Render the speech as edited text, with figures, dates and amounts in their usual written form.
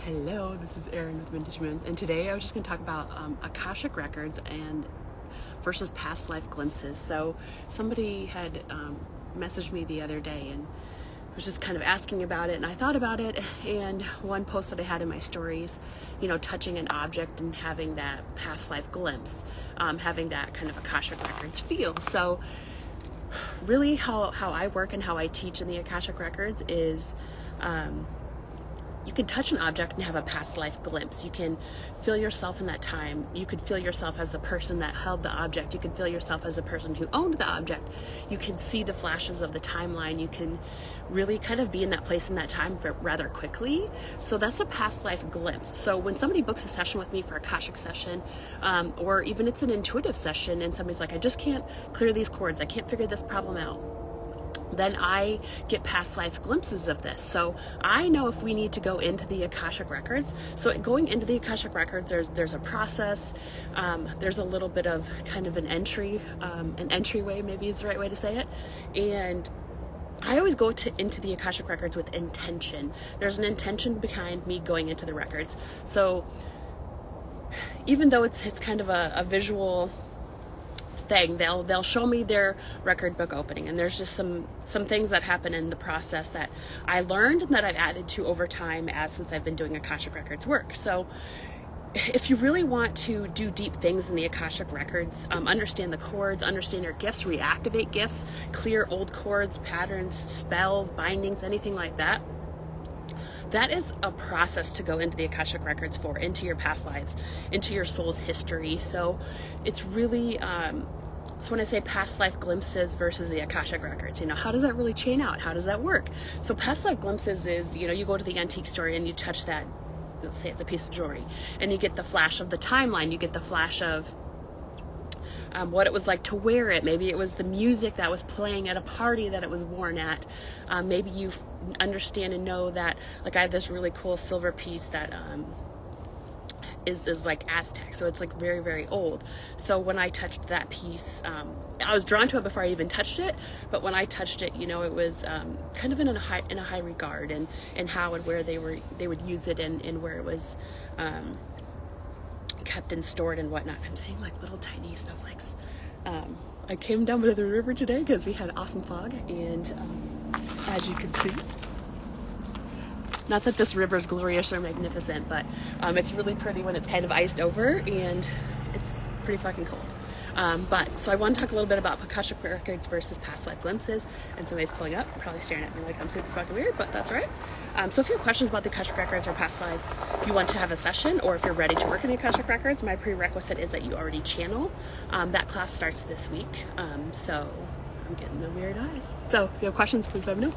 Hello, this is Erin with Vintage Moons, and today I was just going to talk about Akashic Records and versus past life glimpses. So somebody had messaged me the other day and was just kind of asking about it, and I thought about it, and one post that I had in my stories, touching an object and having that past life glimpse, having that kind of Akashic Records feel. So really how I work and how I teach in the Akashic Records is you can touch an object and have a past life glimpse. You can feel yourself in that time. You could feel yourself as the person that held the object. You can feel yourself as the person who owned the object. You can see the flashes of the timeline. You can really kind of be in that place in that time rather quickly. So that's a past life glimpse. So when somebody books a session with me for a Akashic session, or even it's an intuitive session and somebody's like, I just can't clear these chords. I can't figure this problem out. Then I get past life glimpses of this. So I know if we need to go into the Akashic Records. So going into the Akashic Records, there's a process. There's a little bit of kind of an entryway, maybe is the right way to say it. And I always go into the Akashic Records with intention. There's an intention behind me going into the records. So even though it's kind of a visual thing, they'll show me their record book opening, and there's just some things that happen in the process that I learned and that I've added to over time since I've been doing Akashic Records work. So if you really want to do deep things in the Akashic Records, understand the chords, understand your gifts, reactivate gifts, clear old chords, patterns, spells, bindings, anything like that, that is a process to go into the Akashic Records for, into your past lives, into your soul's history. So it's really, so when I say past life glimpses versus the Akashic Records, how does that really chain out? How does that work? So past life glimpses is, you go to the antique store and you touch that, let's say it's a piece of jewelry, and you get the flash of the timeline, you get the flash of what it was like to wear it. Maybe it was the music that was playing at a party that it was worn at. Maybe you understand and know that, like, I have this really cool silver piece that is like Aztec, so it's like very, very old. So when I touched that piece, I was drawn to it before I even touched it, but when I touched it, it was kind of in a high regard, and how and where they would use it, and where it was kept and stored and whatnot. I'm seeing like little tiny snowflakes. I came down to the river today because we had awesome fog, and as you can see, not that this river is glorious or magnificent, but it's really pretty when it's kind of iced over, and it's pretty fucking cold. So I want to talk a little bit about Akashic Records versus past life glimpses, and somebody's pulling up, probably staring at me like I'm super fucking weird, but that's all right. So if you have questions about the Akashic Records or past lives, you want to have a session, or if you're ready to work in the Akashic Records, my prerequisite is that you already channel. That class starts this week, so I'm getting the weird eyes. So if you have questions, please let me know.